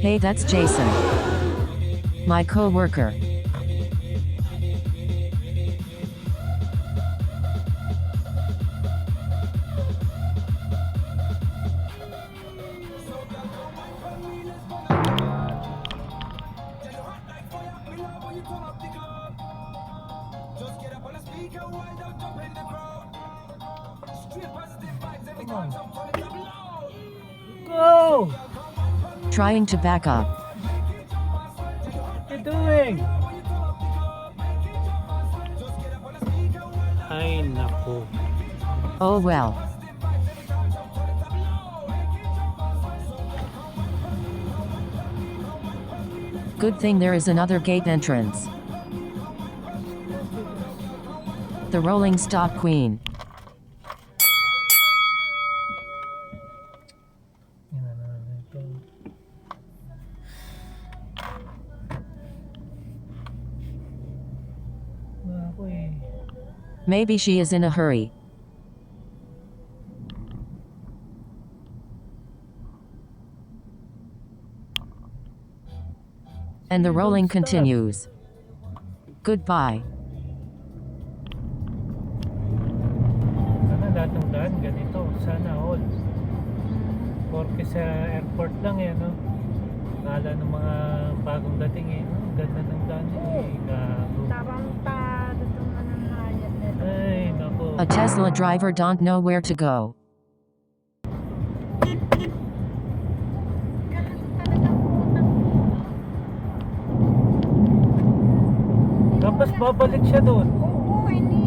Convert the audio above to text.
Hey, that's Jason. My co-worker. Go! Trying to back up. What you doing? Ay, naku. Oh well. Good thing there is another gate entrance. The rolling stock queen. Yan na ito. Ako eh. Maybe she is in a hurry. And the rolling continues. Goodbye. Sana lahat ng daan ganito. Sana all. Porque sa airport lang eh, no? Kala ng mga bagong dating eh. No? Ganda ng daan eh. Gago. Tarantado naman ang hayat nila. Ay, naku. A Tesla driver don't know where to go. Ganun talaga utang. Tapos babalik siya doon. Oo, hindi